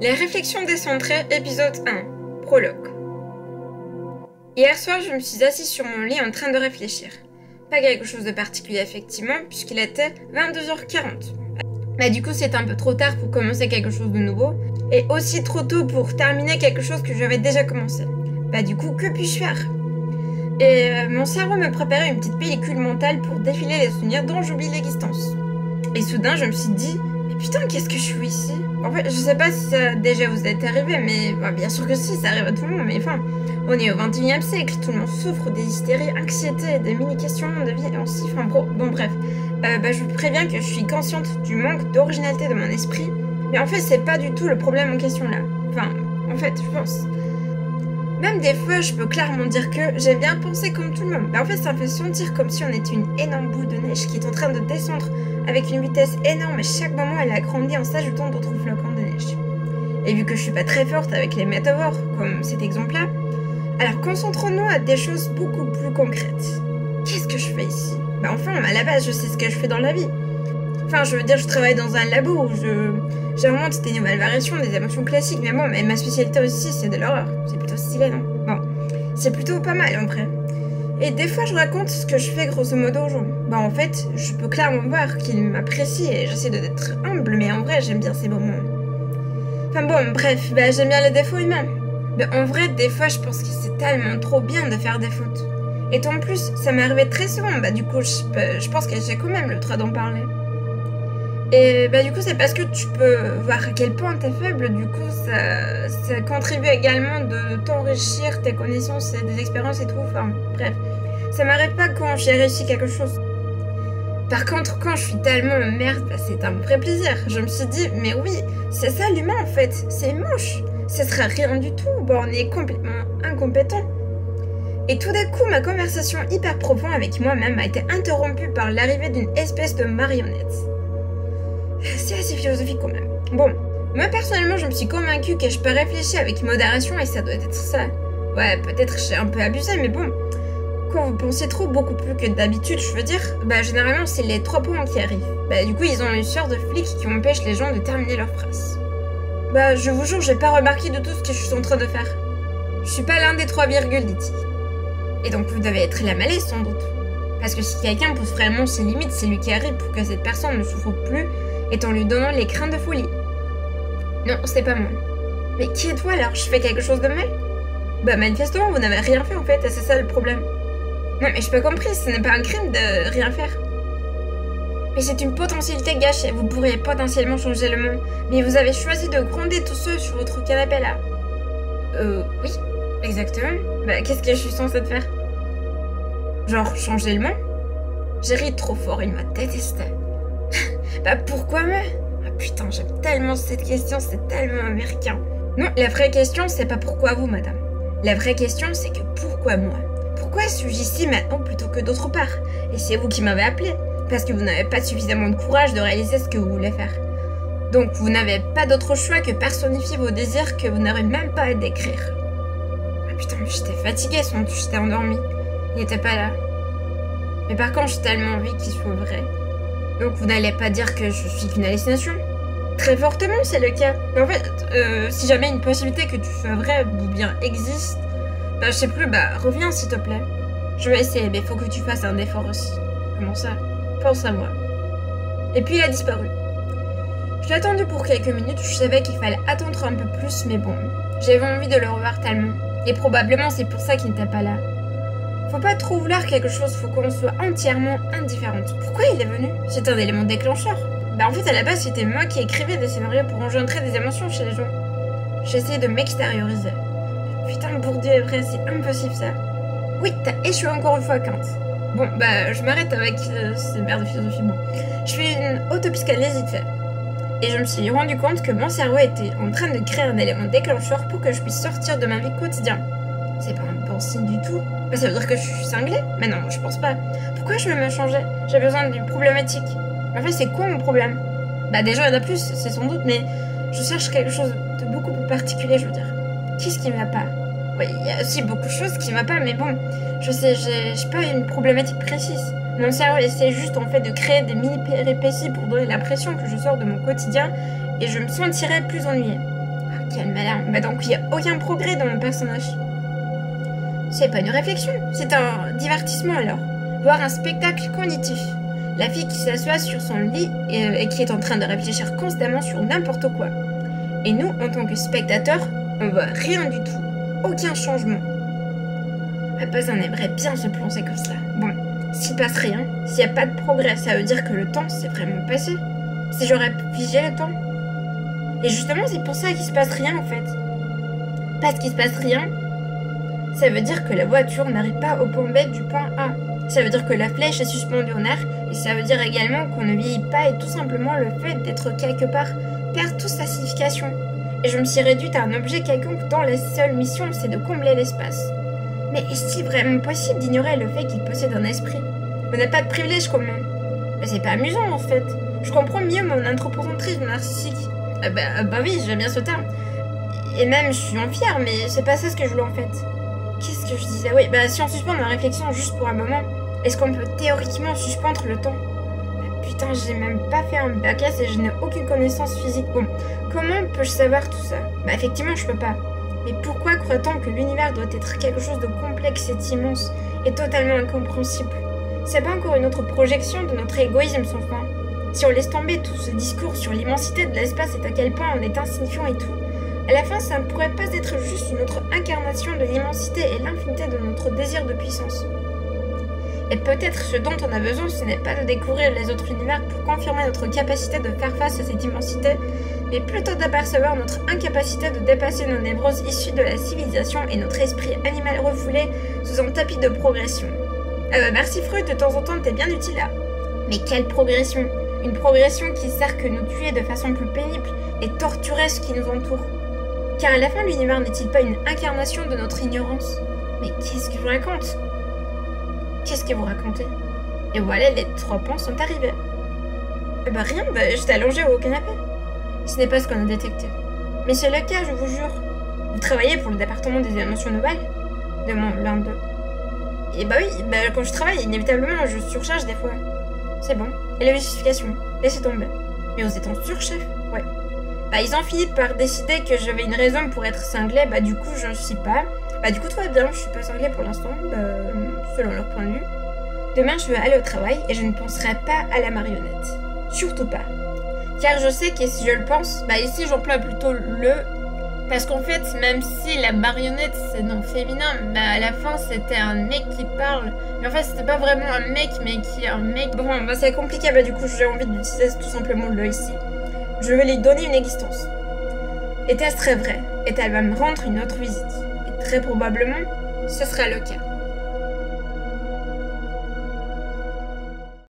Les réflexions décentrées, épisode 1, prologue. Hier soir, je me suis assise sur mon lit en train de réfléchir. Pas quelque chose de particulier effectivement, puisqu'il était 22h40. Mais du coup, c'était un peu trop tard pour commencer quelque chose de nouveau, et aussi trop tôt pour terminer quelque chose que j'avais déjà commencé. Du coup, que puis-je faire? Et mon cerveau me préparait une petite pellicule mentale pour défiler les souvenirs dont j'oublie l'existence. Et soudain, je me suis dit, mais putain, qu'est-ce que je suis ici? En fait, je sais pas si ça déjà vous est arrivé, mais bien sûr que si, ça arrive à tout le monde, mais enfin, on est au 21e siècle, tout le monde souffre des hystéries, anxiétés, des mini-questions de vie ainsi, enfin bon bref. Je vous préviens que je suis consciente du manque d'originalité de mon esprit, mais en fait, c'est pas du tout le problème en question là. Enfin, en fait, je pense. Même des fois, je peux clairement dire que j'ai bien pensé comme tout le monde. En fait, ça me fait sentir comme si on était une énorme boule de neige qui est en train de descendre avec une vitesse énorme et chaque moment, elle a grandi en s'ajoutant d'autres flocons de neige. Et vu que je suis pas très forte avec les métaphores, comme cet exemple-là, alors concentrons-nous à des choses beaucoup plus concrètes. Qu'est-ce que je fais ici? Enfin, à la base, je sais ce que je fais dans la vie. Enfin, je veux dire, je travaille dans un labo où j'invente des nouvelles variations des émotions classiques, mais bon, ma spécialité aussi, c'est de l'horreur. C'est plutôt stylé, non? Bon, c'est plutôt pas mal, en vrai. Et des fois, je raconte ce que je fais grosso modo aux gens. En fait, je peux clairement voir qu'ils m'apprécient et j'essaie d'être humble, mais en vrai, j'aime bien ces moments. Enfin bon, bref, j'aime bien les défauts humains. Mais en vrai, des fois, je pense que c'est tellement trop bien de faire des fautes. Et en plus, ça m'arrivait très souvent, du coup, je pense que j'ai quand même le droit d'en parler. Et du coup, c'est parce que tu peux voir à quel point t'es faible, du coup, ça contribue également de t'enrichir tes connaissances et des expériences et tout, enfin, bref. Ça m'arrête pas quand j'ai réussi quelque chose. Par contre, quand je suis tellement merde, c'est un vrai plaisir. Je me suis dit, mais oui, c'est ça l'humain en fait, c'est moche. Ce sera rien du tout, on est complètement incompétent. Et tout d'un coup, ma conversation hyper profonde avec moi-même a été interrompue par l'arrivée d'une espèce de marionnette. C'est assez philosophique quand même. Bon, moi personnellement, je me suis convaincue que je peux réfléchir avec modération et ça doit être ça. Ouais, peut-être j'ai un peu abusé, mais bon. Quand vous pensez trop, beaucoup plus que d'habitude, je veux dire, généralement c'est les 3 points qui arrivent. Du coup, ils ont une sorte de flic qui empêche les gens de terminer leur phrase. Je vous jure, j'ai pas remarqué de tout ce que je suis en train de faire. Je suis pas l'un des 3 virgules, dit-il. Et donc vous devez être la malaise sans doute. Parce que si quelqu'un pousse vraiment ses limites, c'est lui qui arrive pour que cette personne ne souffre plus et en lui donnant les craintes de folie. Non, c'est pas moi. Mais qui es toi alors? Je fais quelque chose de mal? Manifestement, vous n'avez rien fait en fait, et c'est ça le problème. Non, mais je n'ai pas compris, ce n'est pas un crime de rien faire. Mais c'est une potentialité gâchée, vous pourriez potentiellement changer le monde. Mais vous avez choisi de gronder tout seul sur votre canapé là. Oui, exactement. Qu'est-ce que je suis censée te faire? Genre, changer le monde? J'ai ri trop fort, il m'a détesté. Pourquoi moi? Putain, j'aime tellement cette question, c'est tellement américain. Non, la vraie question, c'est pas pourquoi vous, madame. La vraie question, c'est que pourquoi moi? Pourquoi suis-je ici maintenant plutôt que d'autre part? Et c'est vous qui m'avez appelé, parce que vous n'avez pas suffisamment de courage de réaliser ce que vous voulez faire. Donc vous n'avez pas d'autre choix que personnifier vos désirs que vous n'aurez même pas à décrire. Putain, mais j'étais fatiguée, sans doute j'étais endormie. Il n'était pas là. Mais par contre, j'ai tellement envie qu'il soit vrai. Donc vous n'allez pas dire que je suis qu'une hallucination? Très fortement, c'est le cas. Mais en fait, si jamais une possibilité que tu sois vrai ou bien existe, je sais plus, reviens s'il te plaît. Je vais essayer, mais faut que tu fasses un effort aussi. Comment ça? Pense à moi. Et puis il a disparu. Je l'ai attendu pour quelques minutes, je savais qu'il fallait attendre un peu plus, mais bon, j'avais envie de le revoir tellement. Et probablement c'est pour ça qu'il n'était pas là. Faut pas trop vouloir quelque chose, faut qu'on soit entièrement indifférente. Pourquoi il est venu? C'est un élément déclencheur. En fait, à la base, c'était moi qui écrivais des scénarios pour engendrer des émotions chez les gens. J'essayais de m'extérioriser. Putain, Bourdieu est vrai, c'est impossible ça. Oui, t'as échoué encore une fois, Kant. Bon, je m'arrête avec ces merdes de philosophie. Bon, je fais une autopsychanalyse vite fait. Et je me suis rendu compte que mon cerveau était en train de créer un élément déclencheur pour que je puisse sortir de ma vie quotidienne. C'est pas un bon signe du tout. Ça veut dire que je suis cinglée? Mais non, je pense pas. Pourquoi je veux me changer? J'ai besoin d'une problématique. En fait, c'est quoi mon problème? Déjà, il y en a plus, c'est sans doute, mais je cherche quelque chose de beaucoup plus particulier, je veux dire. Qu'est-ce qui ne va pas? Oui, il y a aussi beaucoup de choses qui ne vont pas, mais bon, je sais, j'ai pas une problématique précise. Mon cerveau essaie juste en fait de créer des mini-péripéties pour donner l'impression que je sors de mon quotidien et je me sentirais plus ennuyée. quel malin. Bah donc il n'y a aucun progrès dans mon personnage. C'est pas une réflexion, c'est un divertissement alors. Voir un spectacle cognitif. La fille qui s'assoit sur son lit et qui est en train de réfléchir constamment sur n'importe quoi. Et nous, en tant que spectateurs, on voit rien du tout. Aucun changement. À base, on aimerait bien se plancer comme ça. Bon, s'il passe rien, s'il n'y a pas de progrès, ça veut dire que le temps s'est vraiment passé. Si j'aurais figé le temps. Et justement, c'est pour ça qu'il se passe rien en fait. Parce qu'il se passe rien, ça veut dire que la voiture n'arrive pas au point B du point A. Ça veut dire que la flèche est suspendue en air. Et ça veut dire également qu'on ne vieillit pas et tout simplement le fait d'être quelque part perd toute sa signification. Et je me suis réduite à un objet quelconque dont la seule mission c'est de combler l'espace. Mais est-il vraiment possible d'ignorer le fait qu'il possède un esprit? On n'a pas de privilège commun. Mais c'est pas amusant en fait. Je comprends mieux mon anthropocentrisme narcissique. Bah oui, j'aime bien ce terme. Et même je suis en fière, mais c'est pas ça ce que je voulais en fait. Qu'est-ce que je disais? Oui, bah si on suspend ma réflexion juste pour un moment, est-ce qu'on peut théoriquement suspendre le temps? Putain, j'ai même pas fait un bac S et je n'ai aucune connaissance physique. Bon, comment peux-je savoir tout ça? Bah effectivement, je peux pas. Mais pourquoi croit-on que l'univers doit être quelque chose de complexe et immense et totalement incompréhensible? C'est pas encore une autre projection de notre égoïsme sans fin? Si on laisse tomber tout ce discours sur l'immensité de l'espace et à quel point on est insignifiant et tout, à la fin, ça ne pourrait pas être juste une autre incarnation de l'immensité et l'infinité de notre désir de puissance. Et peut-être ce dont on a besoin, ce n'est pas de découvrir les autres univers pour confirmer notre capacité de faire face à cette immensité, mais plutôt d'apercevoir notre incapacité de dépasser nos névroses issues de la civilisation et notre esprit animal refoulé sous un tapis de progression. Ah bah merci Freud, de temps en temps t'es bien utile là. Mais quelle progression? Une progression qui sert que nous tuer de façon plus pénible et torturer ce qui nous entoure. Car à la fin, l'univers n'est-il pas une incarnation de notre ignorance? Mais qu'est-ce que je vous raconte? Qu'est-ce que vous racontez? Et voilà, les 3 points sont arrivés. Bah rien, j'étais allongée au canapé. Ce n'est pas ce qu'on a détecté. Mais c'est le cas, je vous jure. Vous travaillez pour le département des émotions nouvelles? Demande l'un d'eux. Et bah oui, quand je travaille, inévitablement, je surcharge des fois. C'est bon. Et la justification? Laissez tomber. Mais vous êtes en surchef? Ouais. Bah ils ont fini par décider que j'avais une raison pour être cinglée, du coup je ne suis pas. Du coup tout va bien, je suis pas cinglée pour l'instant, selon leur point de vue. Demain je vais aller au travail et je ne penserai pas à la marionnette. Surtout pas. Car je sais que si je le pense, ici j'emploie plutôt le. Parce qu'en fait, même si la marionnette c'est non féminin, à la fin c'était un mec qui parle. Mais en fait c'était pas vraiment un mec, mais qui est un mec. Bon, c'est compliqué, du coup j'ai envie d'utiliser tout simplement le ici. Je vais lui donner une existence. Était-ce très vrai? Et elle va me rendre une autre visite. Et très probablement, ce sera le cas.